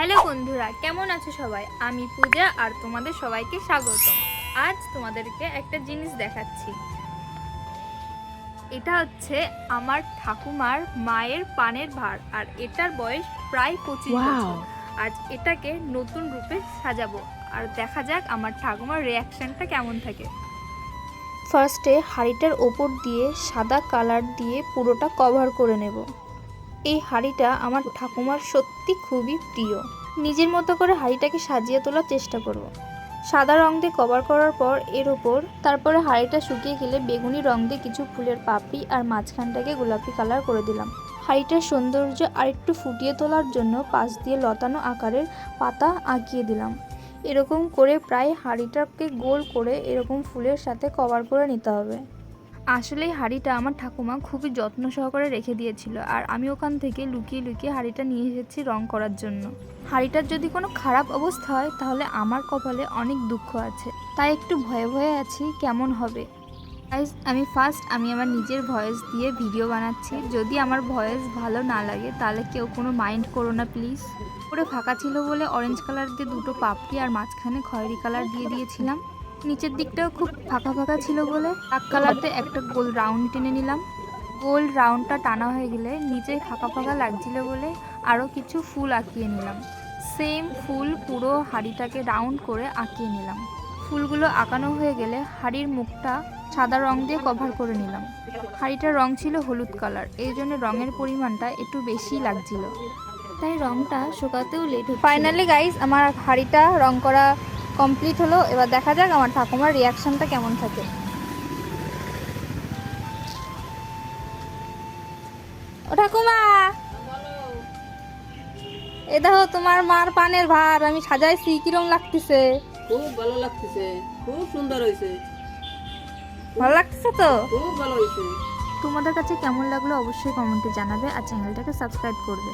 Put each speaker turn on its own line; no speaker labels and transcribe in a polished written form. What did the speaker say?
Hello বন্ধুরা, কেমন আছো সবাই? আমি পূজা আর তোমাদের সবাইকে স্বাগতম। আজ তোমাদেরকে একটা জিনিস দেখাচ্ছি। এটা হচ্ছে আমার ঠাকুমার মায়ের পানের ভাঁড়, আর এটার বয়স প্রায় 25 বছর। আজ এটাকে নতুন রূপে সাজাবো, আর দেখা যাক আমার ঠাকুমার রিয়াকশনটা কেমন থাকে।
ফার্স্টে হাঁড়িটার ওপর দিয়ে সাদা কালার দিয়ে পুরোটা কভার করে নেব। এই হাঁড়িটা আমার ঠাকুমার সত্যি খুবই প্রিয়। নিজের মতো করে হাঁড়িটাকে সাজিয়ে তোলার চেষ্টা করব। সাদা রং দিয়ে কভার করার পর এর ওপর তারপরে হাঁড়িটা শুকিয়ে গেলে বেগুনি রং দিয়ে কিছু ফুলের পাপড়ি আর মাঝখানটাকে গোলাপি কালার করে দিলাম। হাঁড়িটার সৌন্দর্য আরেকটু ফুটিয়ে তোলার জন্য পাশ দিয়ে লতানো আকারের পাতা আঁকিয়ে দিলাম। এরকম করে প্রায় হাঁড়িটাকে গোল করে এরকম ফুলের সাথে কভার করে নিতে হবে। আসলে এই হাঁড়িটা আমার ঠাকুমা খুবই যত্ন সহকারে রেখে দিয়েছিল, আর আমি ওখান থেকে লুকিয়ে লুকিয়ে হাঁড়িটা নিয়ে এসেছি রং করার জন্য। হাঁড়িটার যদি কোনো খারাপ অবস্থা হয় তাহলে আমার কপালে অনেক দুঃখ আছে, তাই একটু ভয়ে ভয়ে আছি কেমন হবে। গাইস, আমি আমার নিজের ভয়েস দিয়ে ভিডিও বানাচ্ছি। যদি আমার ভয়েস ভালো না লাগে তাহলে কেউ কোনো মাইন্ড করো না প্লিজ। পুরো ফাঁকা ছিল বলে অরেঞ্জ কালার দিয়ে দুটো পাপড়ি আর মাঝখানে খয়েরি কালার দিয়ে দিয়েছিলাম। নিচের দিকটাও খুব ফাঁকা ফাঁকা ছিল বলে ব্ল্যাক কালার দিয়ে একটা গোল রাউন্ড টেনে নিলাম। গোল রাউন্ডটা টানা হয়ে গেলে নিচে ফাঁকা ফাঁকা লাগছিল বলে আরও কিছু ফুল আঁকিয়ে নিলাম। সেম ফুল পুরো হাঁড়িটাকে রাউন্ড করে আঁকিয়ে নিলাম। ফুলগুলো আঁকানো হয়ে গেলে হাঁড়ির মুখটা সাদা রং দিয়ে কভার করে নিলাম। হাঁড়িটার রং ছিল হলুদ কালার, এই জন্য রঙের পরিমাণটা একটু বেশি লাগছিল, তাই রংটা শুকাতেও লেট হচ্ছে। ফাইনালি গাইস, আমার হাঁড়িটা রং করা কমপ্লিট হলো। এবার দেখা যাক আমার ঠাকুমার রিয়াকশনটা কেমন থাকে। ও ঠাকুমা, এ দেখো তোমার মার পানের ভার আমি সাজাইছি, কিরম লাগতেছে?
খুব ভালো লাগতেছে, খুব সুন্দর হয়েছে,
ভালো লাগতেছে তো?
খুব ভালো হয়েছে।
তোমাদের কাছে কেমন লাগলো অবশ্যই কমেন্টে জানাবে, আর চ্যানেলটাকে সাবস্ক্রাইব করবে।